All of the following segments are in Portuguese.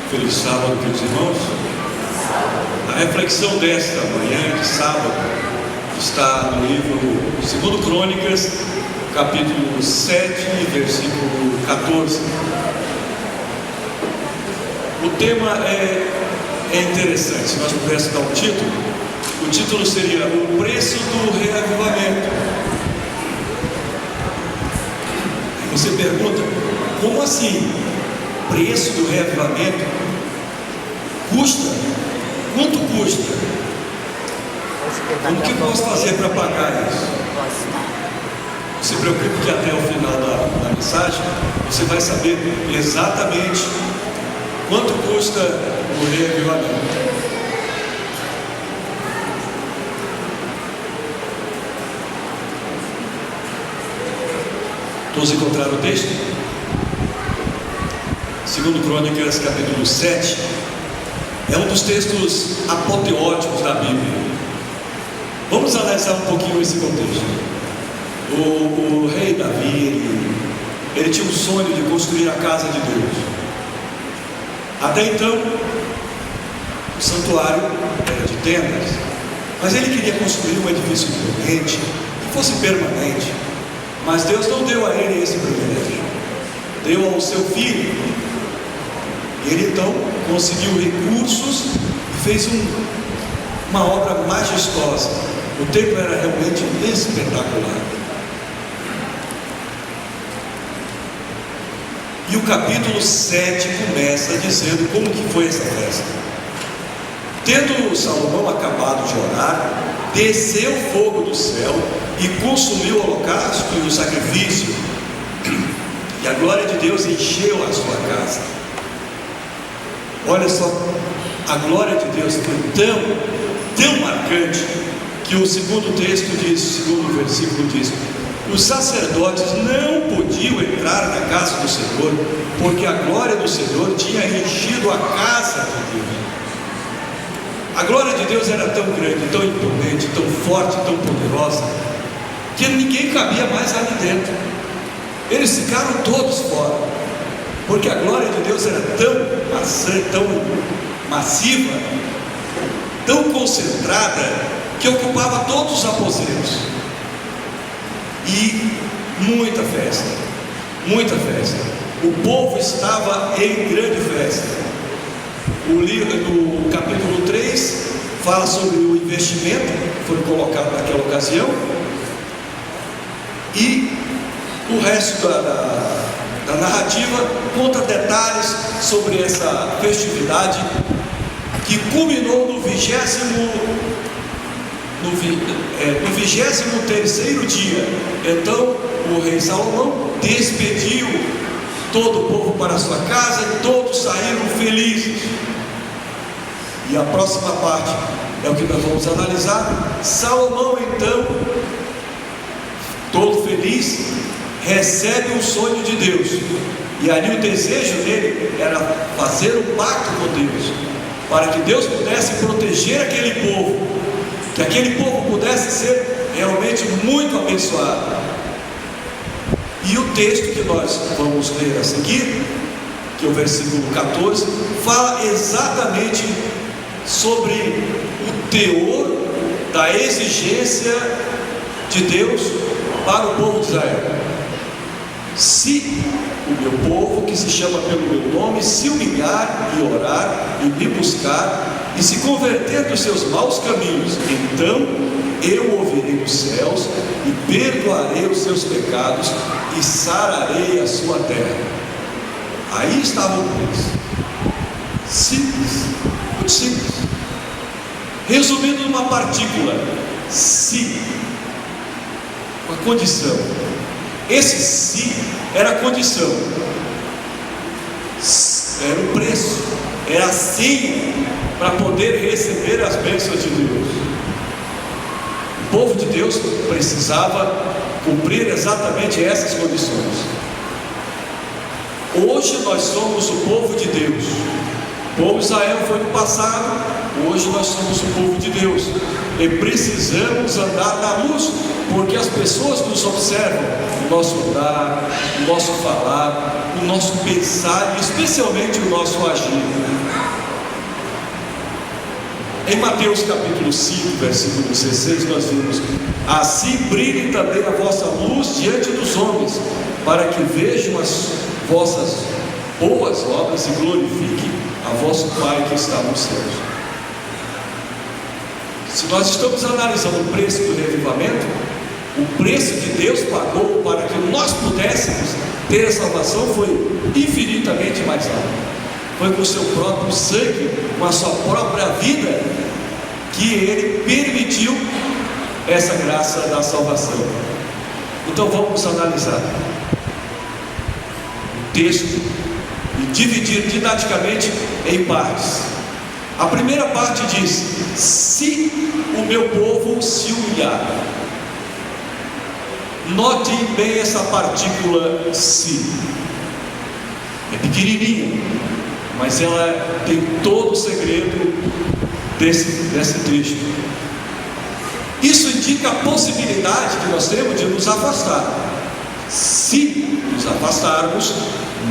Feliz sábado, queridos irmãos. A reflexão desta manhã de sábado está no livro 2 Crônicas, capítulo 7, versículo 14. O tema é interessante. Se nós pudéssemos dar um título, o título seria O Preço do Reavivamento. Aí você pergunta, como assim? Preço do reavivamento? Custa? Quanto custa? Como que eu posso fazer para pagar isso? Não se preocupe que até o final da mensagem você vai saber exatamente quanto custa o reavivamento. Todos encontraram o texto? 2 Crônicas, capítulo 7, é um dos textos apoteóticos da Bíblia. Vamos analisar um pouquinho esse contexto. O rei Davi, ele tinha um sonho de construir a casa de Deus. Até então, o santuário era de tendas, mas ele queria construir um edifício imponente, que fosse permanente. Mas Deus não deu a ele esse privilégio, deu ao seu filho. Ele então conseguiu recursos e fez uma obra majestosa. O templo era realmente espetacular. E o capítulo 7 começa dizendo como que foi essa festa. Tendo Salomão acabado de orar, desceu fogo do céu e consumiu o holocausto e o sacrifício, e a glória de Deus encheu a sua casa. Olha só, a glória de Deus foi tão marcante, que o segundo texto diz, o segundo versículo diz: os sacerdotes não podiam entrar na casa do Senhor, porque a glória do Senhor tinha enchido a casa de Deus. A glória de Deus era tão grande, tão imponente, tão forte, tão poderosa, que ninguém cabia mais ali dentro. Eles ficaram todos fora, porque a glória de Deus era tão massiva, tão concentrada, que ocupava todos os aposentos. E muita festa. O povo estava em grande festa. O livro do capítulo 3 fala sobre o investimento que foi colocado naquela ocasião, e o resto da narrativa conta detalhes sobre essa festividade que culminou no 23º dia. Então o rei Salomão despediu todo o povo para a sua casa e todos saíram felizes. E a próxima parte é o que nós vamos analisar. Salomão então, todo feliz, recebe um sonho de Deus, e ali o desejo dele era fazer um pacto com Deus, para que Deus pudesse proteger aquele povo, que aquele povo pudesse ser realmente muito abençoado. E o texto que nós vamos ler a seguir, que é o versículo 14, fala exatamente sobre o teor da exigência de Deus para o povo de Israel. Se o meu povo, que se chama pelo meu nome, se humilhar e orar e me buscar e se converter dos seus maus caminhos, então eu ouvirei dos céus e perdoarei os seus pecados e sararei a sua terra. Aí estava o preço. Simples, muito simples. Resumindo numa partícula, se, uma condição. Esse se era a condição, era o preço, era a senha para poder receber as bênçãos de Deus. O povo de Deus precisava cumprir exatamente essas condições. Hoje nós somos o povo de Deus. O povo de Israel foi no passado, hoje nós somos o povo de Deus, e precisamos andar na luz, porque as pessoas nos observam, o nosso andar, o nosso falar, o nosso pensar e especialmente o nosso agir. Em Mateus capítulo 5, versículo 16, nós vimos: assim brilhe também a vossa luz diante dos homens, para que vejam as vossas boas obras e glorifiquem a vosso Pai que está nos céus. Se nós estamos analisando o preço do reavivamento, o preço que Deus pagou para que nós pudéssemos ter a salvação foi infinitamente mais alto. Foi com o seu próprio sangue, com a sua própria vida, que Ele permitiu essa graça da salvação. Então vamos analisar o texto e dividir didaticamente em partes. A primeira parte diz: se o meu povo se humilhar. Notem bem essa partícula se. É pequenininha, mas ela tem todo o segredo desse texto. Isso indica a possibilidade que nós temos de nos afastar. Se nos afastarmos,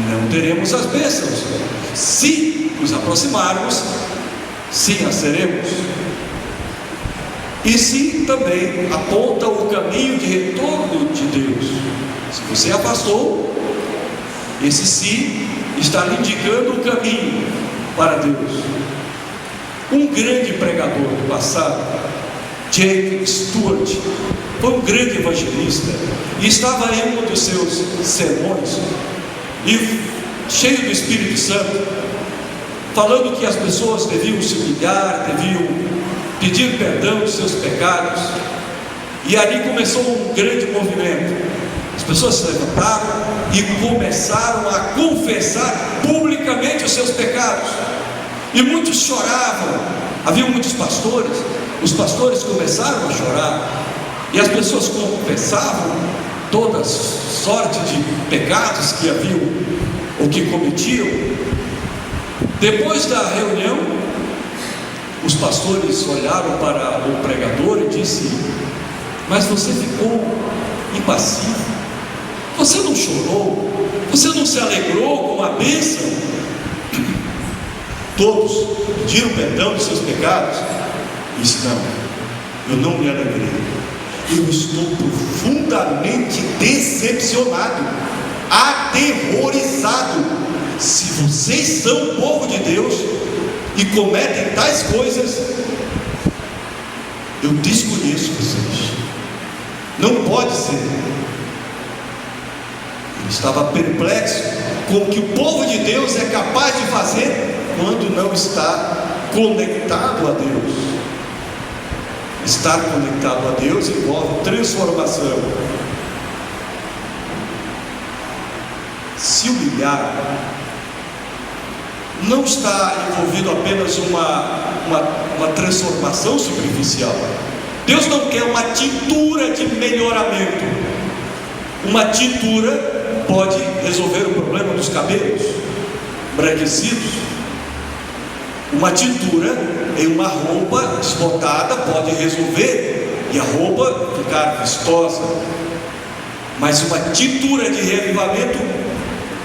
não teremos as bênçãos. Se nos aproximarmos, sim as teremos. E se também aponta o caminho de retorno de Deus. Se você afastou, esse se está lhe indicando o caminho para Deus. Um grande pregador do passado, J. Stewart, foi um grande evangelista e estava em um dos seus sermões, e cheio do Espírito Santo, falando que as pessoas deviam se humilhar, deviam pedir perdão dos seus pecados. E ali começou um grande movimento. As pessoas se levantaram e começaram a confessar publicamente os seus pecados, e muitos choravam. Havia muitos pastores, os pastores começaram a chorar, e as pessoas confessavam toda sorte de pecados que haviam ou que cometiam. Depois da reunião, os pastores olharam para o pregador e disse: mas você ficou impassível, você não chorou, você não se alegrou com a bênção? Todos pediram perdão dos seus pecados. Disse: não, eu não me alegrei, eu estou profundamente decepcionado, aterrorizado. Se vocês são o povo de Deus e cometem tais coisas, eu desconheço vocês, não pode ser. Ele estava perplexo com o que o povo de Deus é capaz de fazer quando não está conectado a Deus. Estar conectado a Deus envolve transformação. Se humilhar não está envolvido apenas uma transformação superficial. Deus não quer uma tintura de melhoramento. Uma tintura pode resolver o problema dos cabelos embranquecidos. Uma tintura em uma roupa desbotada pode resolver e a roupa ficar vistosa. Mas uma tintura de reavivamento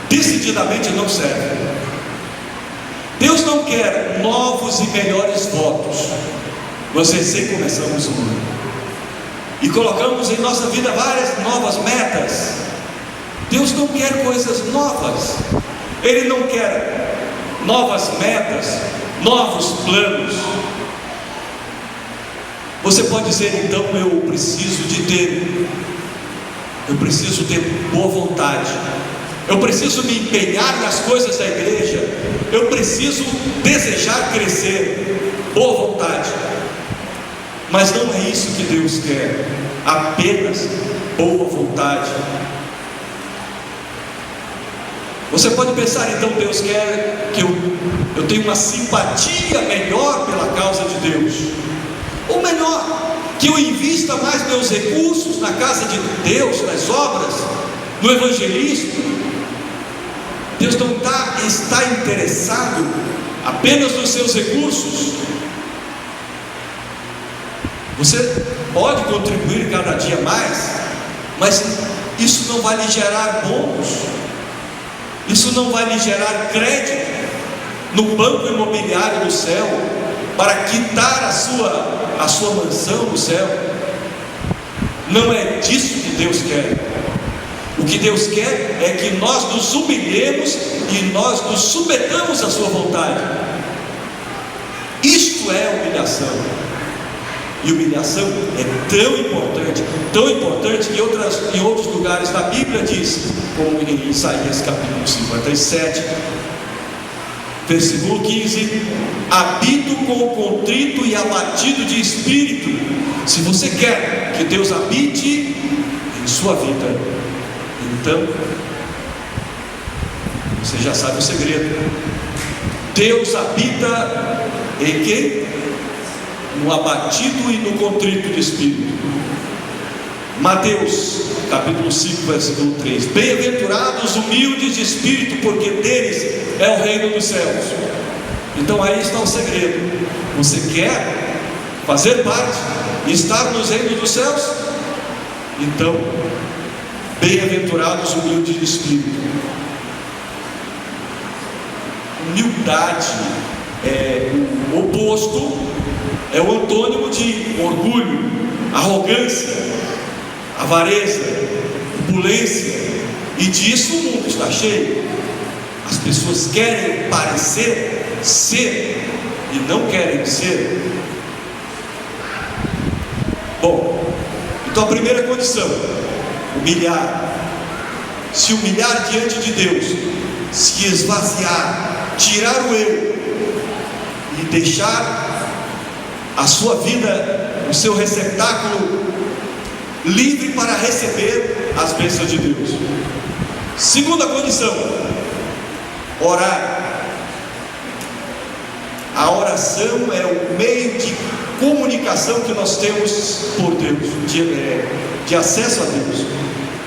decididamente não serve. Deus não quer novos e melhores votos. Nós recém começamos o ano e colocamos em nossa vida várias novas metas. Deus não quer coisas novas. Ele não quer novas metas, novos planos. Você pode dizer: então eu preciso ter boa vontade, eu preciso me empenhar nas coisas da igreja, eu preciso desejar crescer, boa vontade. Mas não é isso que Deus quer, apenas boa vontade. Você pode pensar: então Deus quer que eu tenha uma simpatia melhor pela causa de Deus, ou melhor, que eu invista mais meus recursos na casa de Deus, nas obras, no evangelismo. Deus não está interessado apenas nos seus recursos. Você pode contribuir cada dia mais, mas isso não vai lhe gerar bônus, isso não vai lhe gerar crédito no banco imobiliário do céu. para quitar a sua mansão no céu. Não é disso que Deus quer. O que Deus quer é que nós nos humilhemos e nós nos submetamos à sua vontade. Isto é humilhação. E humilhação é tão importante que em outros lugares da Bíblia diz, como em Isaías capítulo 57, versículo 15: habito com o contrito e abatido de espírito. Se você quer que Deus habite em sua vida, então você já sabe o segredo. Deus habita em quem? No abatido e no contrito de espírito. Mateus capítulo 5, versículo 3: bem-aventurados humildes de espírito, porque deles é o reino dos céus. Então aí está o segredo. Você quer fazer parte e estar nos reinos dos céus? Então, bem-aventurados humildes de espírito. Humildade é o oposto, é o antônimo de orgulho, arrogância, avareza, opulência. E disso o mundo está cheio. As pessoas querem parecer ser e não querem ser. Bom, então a primeira condição: humilhar. Se humilhar diante de Deus, se esvaziar, tirar o eu e deixar a sua vida, o seu receptáculo livre para receber as bênçãos de Deus. Segunda condição: orar. A oração é o meio de comunicação que nós temos por Deus, de acesso a Deus.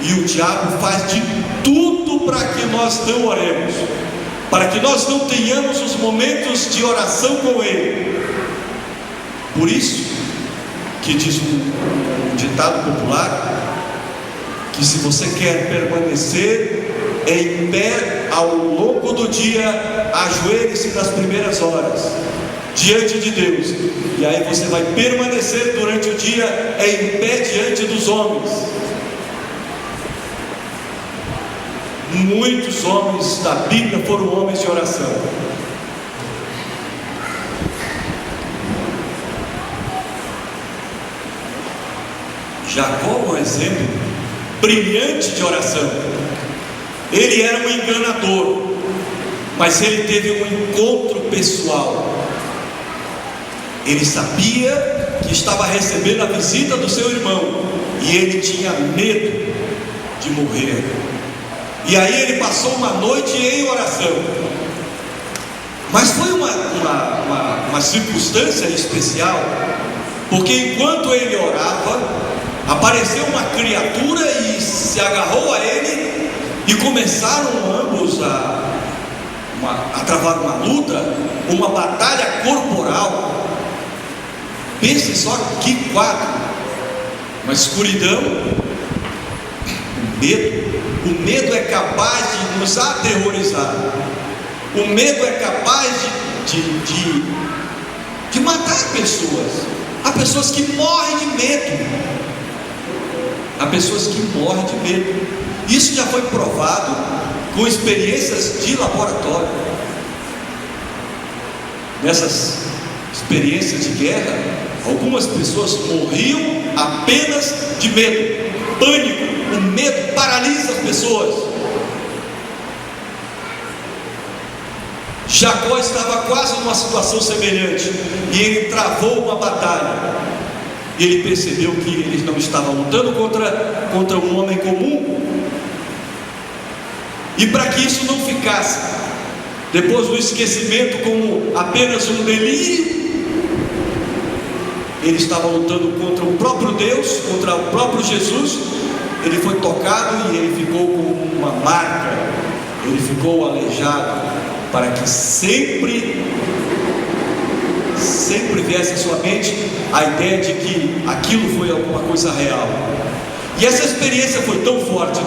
E o diabo faz de tudo para que nós não oremos, para que nós não tenhamos os momentos de oração com Ele. Por isso que diz um ditado popular, que se você quer permanecer em pé ao longo do dia, ajoelhe-se nas primeiras horas diante de Deus, e aí você vai permanecer durante o dia em pé diante dos homens. Muitos homens da Bíblia foram homens de oração. Jacó é um exemplo brilhante de oração. Ele era um enganador, mas ele teve um encontro pessoal. Ele sabia que estava recebendo a visita do seu irmão, e ele tinha medo de morrer. E aí ele passou uma noite em oração. Mas foi uma circunstância especial, porque enquanto ele orava, apareceu uma criatura e se agarrou a ele, e começaram ambos a travar uma luta, uma batalha corporal. Pense só que quadro: uma escuridão, um medo. O medo é capaz de nos aterrorizar. O medo é capaz de matar pessoas. Há pessoas que morrem de medo. Há pessoas que morrem de medo. Isso já foi provado com experiências de laboratório. Nessas experiências de guerra, algumas pessoas morriam apenas de medo, pânico. O medo paralisa as pessoas. Jacó estava quase numa situação semelhante, e ele travou uma batalha. E ele percebeu que ele não estava lutando contra um homem comum. E para que isso não ficasse depois do esquecimento como apenas um delírio, ele estava lutando contra o próprio Deus, contra o próprio Jesus. Ele foi tocado e ele ficou com uma marca, ele ficou aleijado, para que sempre viesse à sua mente a ideia de que aquilo foi alguma coisa real. E essa experiência foi tão forte,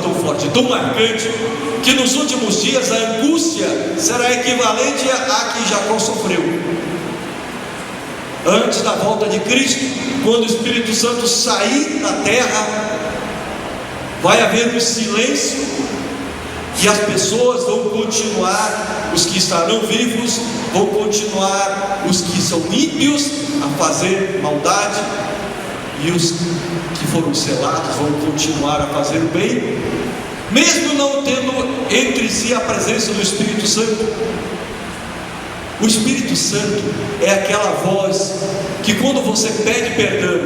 tão marcante, que nos últimos dias a angústia será equivalente à que Jacó sofreu. antes da volta de Cristo, quando o Espírito Santo sair da terra, vai haver um silêncio, e as pessoas vão continuar, os que estarão vivos vão continuar, os que são ímpios a fazer maldade, e os que foram selados vão continuar a fazer o bem, mesmo não tendo entre si a presença do Espírito Santo. O Espírito Santo é aquela voz que, quando você pede perdão,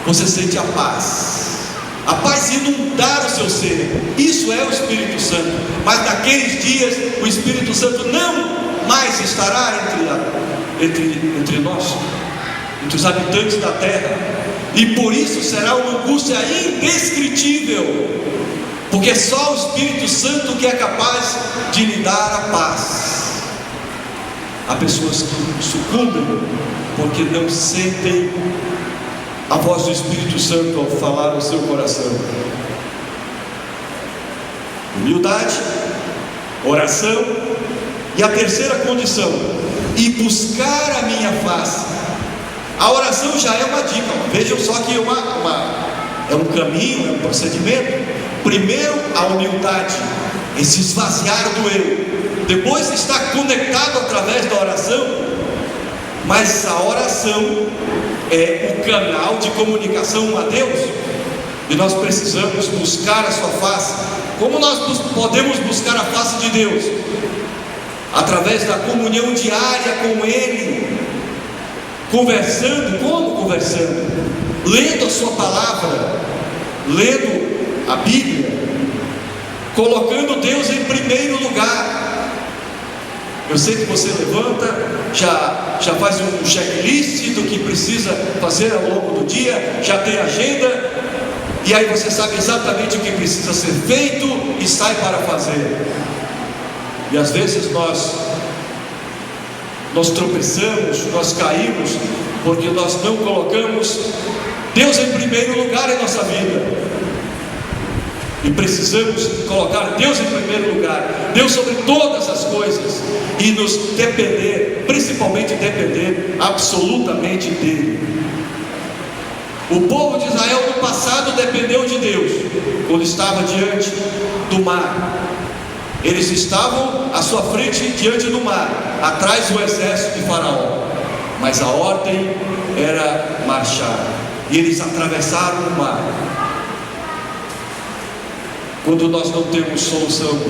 você sente a paz inundar o seu ser. Isso é o Espírito Santo. Mas naqueles dias o Espírito Santo não mais estará entre nós, entre os habitantes da terra, e por isso será uma angústia indescritível, porque só o Espírito Santo que é capaz de lhe dar a paz. Há pessoas que sucumbem porque não sentem a voz do Espírito Santo ao falar no seu coração. Humildade, oração, e a terceira condição, e buscar a minha face. A oração já é uma dica, vejam só que é um caminho, é um procedimento. Primeiro a humildade, é se esvaziar do eu, depois estar conectado através da oração. Mas a oração é o canal de comunicação a Deus, e nós precisamos buscar a sua face. Como nós podemos buscar a face de Deus? Através da comunhão diária com Ele, conversando. Como conversando? Lendo a sua palavra, lendo a Bíblia, colocando Deus em primeiro lugar. Eu sei que você levanta, já faz um checklist do que precisa fazer ao longo do dia, já tem agenda, e aí você sabe exatamente o que precisa ser feito e sai para fazer. E às vezes nós tropeçamos, nós caímos, porque nós não colocamos Deus em primeiro lugar em nossa vida. E precisamos colocar Deus em primeiro lugar, Deus sobre todas as coisas, e nos depender, principalmente depender absolutamente dEle. O povo de Israel no passado dependeu de Deus, quando estava diante do mar. Eles estavam à sua frente diante do mar, atrás do exército de Faraó, mas a ordem era marchar, e eles atravessaram o mar. Quando nós não temos solução,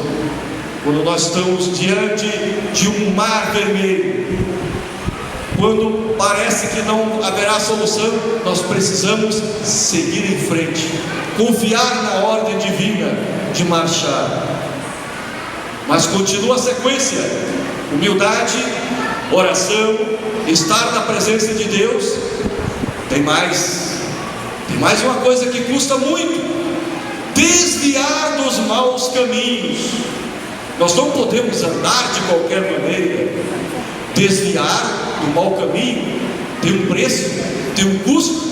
quando nós estamos diante de um mar vermelho, quando parece que não haverá solução, nós precisamos seguir em frente, confiar na ordem divina de marchar. Mas continua a sequência: humildade, oração, estar na presença de Deus. Tem mais uma coisa que custa muito: desviar dos maus caminhos. Nós não podemos andar de qualquer maneira. Desviar do mau caminho tem um preço, tem um custo.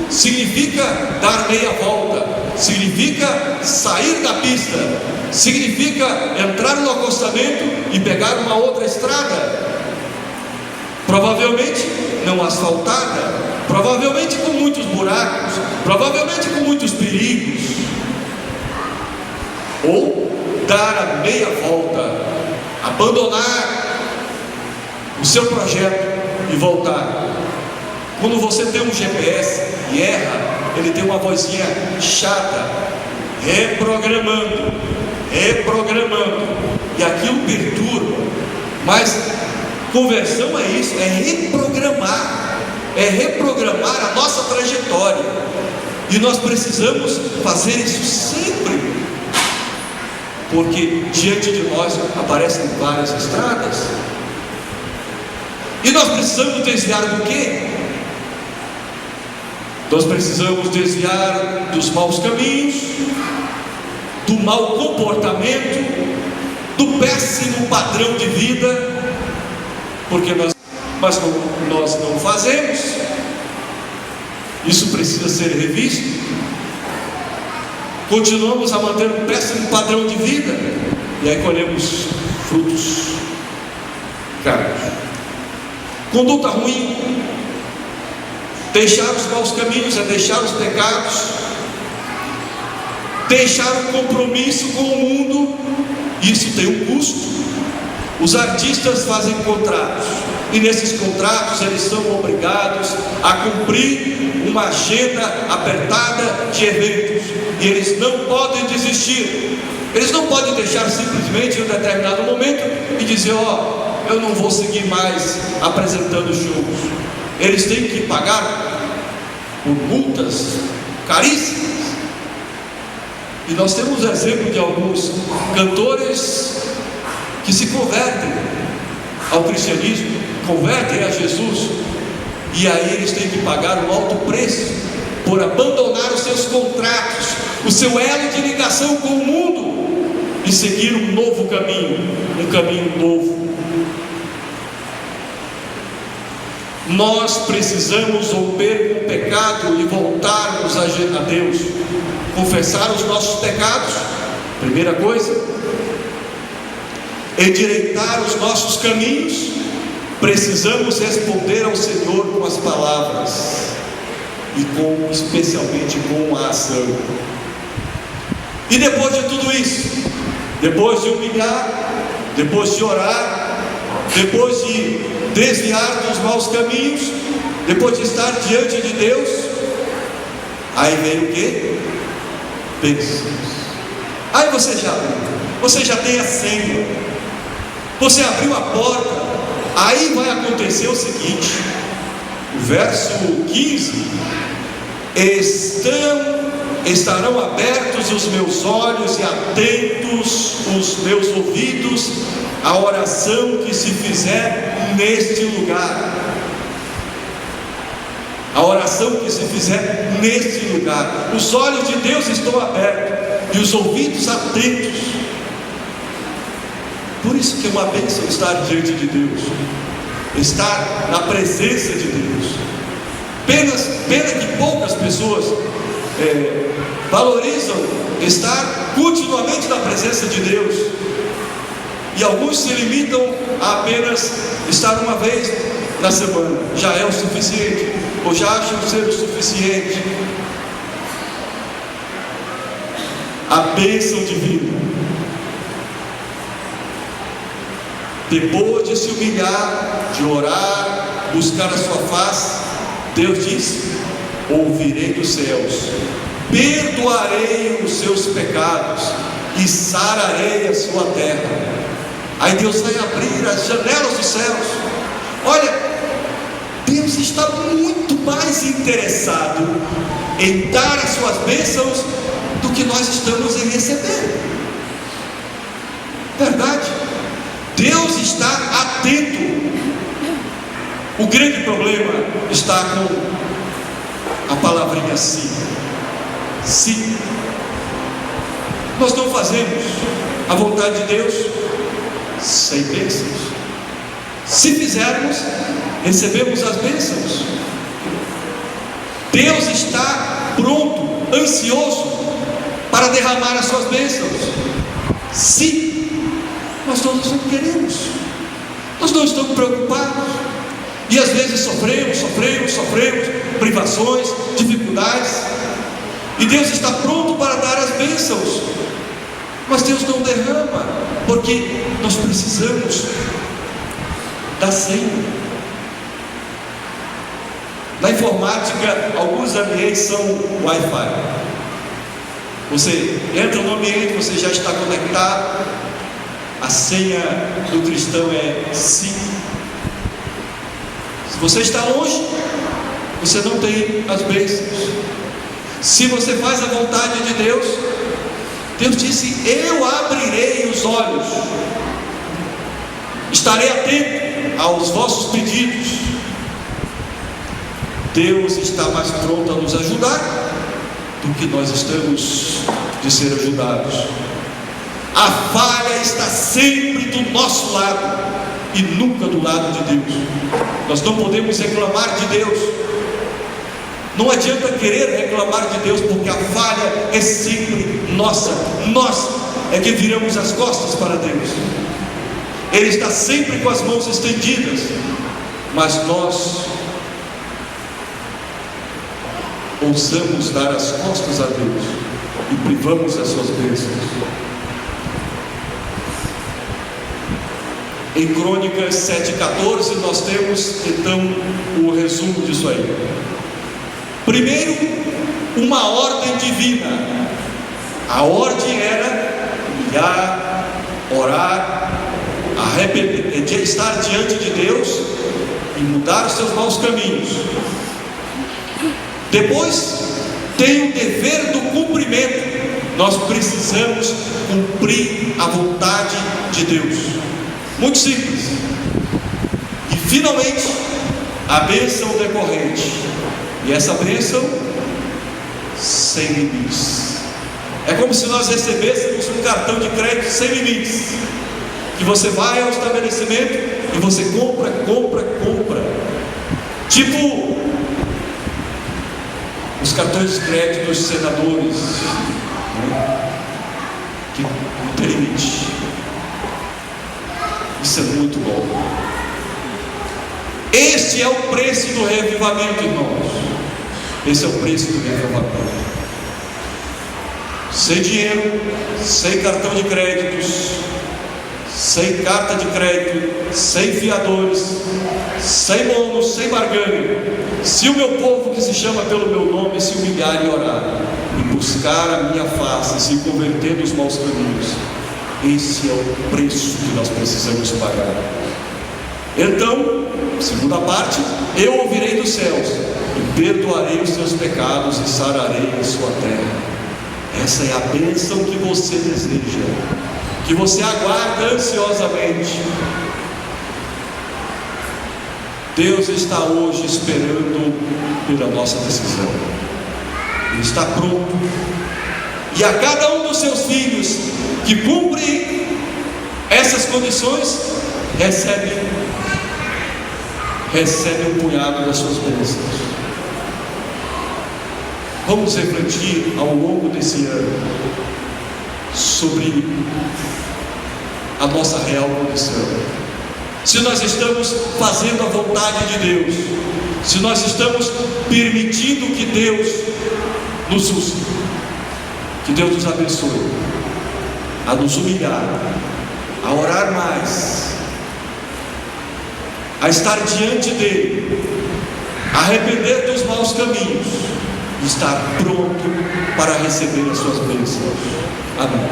Significa dar meia volta, significa sair da pista, significa entrar no acostamento e pegar uma outra estrada, provavelmente não asfaltada, provavelmente com muitos buracos, provavelmente com muitos perigos. Ou dar a meia volta, abandonar o seu projeto e voltar. Quando você tem um GPS e erra, ele tem uma vozinha chata, reprogramando, e aquilo perturba. Mas conversão é isso, é reprogramar a nossa trajetória, e nós precisamos fazer isso sempre, porque diante de nós aparecem várias estradas, e nós precisamos desviar do quê? Nós precisamos desviar dos maus caminhos, do mau comportamento, do péssimo padrão de vida, porque nós não fazemos. Isso precisa ser revisto. Continuamos a manter um péssimo padrão de vida, e aí colhemos frutos caros. Conduta ruim, deixar os maus caminhos é deixar os pecados, deixar o compromisso com o mundo. Isso tem um custo. Os artistas fazem contratos, e nesses contratos eles são obrigados a cumprir uma agenda apertada de eventos, e eles não podem desistir. Eles não podem deixar simplesmente em um determinado momento e dizer: ó, eu não vou seguir mais apresentando shows. Eles têm que pagar por multas caríssimas. E nós temos exemplo de alguns cantores que se convertem ao cristianismo, convertem a Jesus, e aí eles têm que pagar um alto preço por abandonar os seus contratos, o seu elo de ligação com o mundo, e seguir um novo caminho, um caminho novo. Nós precisamos romper com o pecado e voltarmos a Deus, confessar os nossos pecados, primeira coisa, endireitar os nossos caminhos. Precisamos responder ao Senhor com as palavras e especialmente com a ação. E depois de tudo isso, depois de humilhar, depois de orar, depois de desviar dos maus caminhos, depois de estar diante de Deus, aí vem o quê? Bênçãos. Aí você já tem a senha, você abriu a porta. Aí vai acontecer o seguinte, o verso 15: estarão abertos os meus olhos e atentos os meus ouvidos à oração que se fizer neste lugar. A oração que se fizer neste lugar. Os olhos de Deus estão abertos e os ouvidos atentos. Por isso que é uma bênção estar diante de Deus, estar na presença de Deus. Pena que poucas pessoas valorizam estar continuamente na presença de Deus, e alguns se limitam a apenas estar uma vez na semana, já é o suficiente, ou já acham ser o suficiente. A bênção divina, depois de se humilhar, de orar, buscar a sua face, Deus diz: ouvirei dos céus, perdoarei os seus pecados e sararei a sua terra. Aí Deus vai abrir as janelas dos céus. Olha, Deus está muito mais interessado em dar as suas bênçãos do que nós estamos em receber. Verdade? Deus está atento. O grande problema está com a palavrinha sim. Sim. Nós não fazemos a vontade de Deus sem bênçãos. Se fizermos, recebemos as bênçãos. Deus está pronto, ansioso para derramar as suas bênçãos. Se nós todos não queremos, nós não estamos preocupados, e às vezes sofremos privações, dificuldades, e Deus está pronto para dar as bênçãos, mas Deus não derrama, porque nós precisamos da senha. Na informática, alguns ambientes são Wi-Fi. Você entra no ambiente, você já está conectado. A senha do cristão é sim. Se você está longe, você não tem as bênçãos. Se você faz a vontade de Deus, Deus disse: eu abrirei os olhos, estarei atento aos vossos pedidos. Deus está mais pronto a nos ajudar do que nós estamos de ser ajudados. A falha está sempre do nosso lado e nunca do lado de Deus. Nós não podemos reclamar de Deus. Não adianta querer reclamar de Deus, porque a falha é sempre nossa. Nós é que viramos as costas para Deus. Ele está sempre com as mãos estendidas. mas nós ousamos dar as costas a Deus e privamos as suas bênçãos. Em Crônicas 7,14 nós temos então o resumo disso aí. Primeiro, uma ordem divina. A ordem era humilhar, orar, estar diante de Deus e mudar os seus maus caminhos. Depois tem o dever do cumprimento. Nós precisamos cumprir a vontade de Deus. Muito simples. E finalmente, a bênção decorrente. E essa bênção sem limites. É como se nós recebêssemos um cartão de crédito sem limites, que você vai ao estabelecimento e você compra. Tipo os cartões de crédito dos senadores, né? Que não tem limite. Isso é muito bom. Este é o preço do revivamento, irmãos. Esse é o preço do revivamento. Sem dinheiro, sem cartão de créditos, sem carta de crédito, sem fiadores, sem bônus, sem barganha. Se o meu povo que se chama pelo meu nome se humilhar e orar, e buscar a minha face, se converter dos maus caminhos, esse é o preço que nós precisamos pagar. Então, segunda parte, eu ouvirei dos céus e perdoarei os seus pecados e sararei a sua terra. Essa é a bênção que você deseja, que você aguarda ansiosamente. Deus está hoje esperando pela nossa decisão. Ele está pronto. E a cada um dos seus filhos que cumpre essas condições, recebe um punhado das suas bênçãos. Vamos refletir ao longo desse ano sobre a nossa real condição. Se nós estamos fazendo a vontade de Deus, se nós estamos permitindo que Deus nos use, que Deus nos abençoe a nos humilhar, a orar mais, a estar diante dele, a arrepender dos maus caminhos, estar pronto para receber as suas bênçãos. Amém.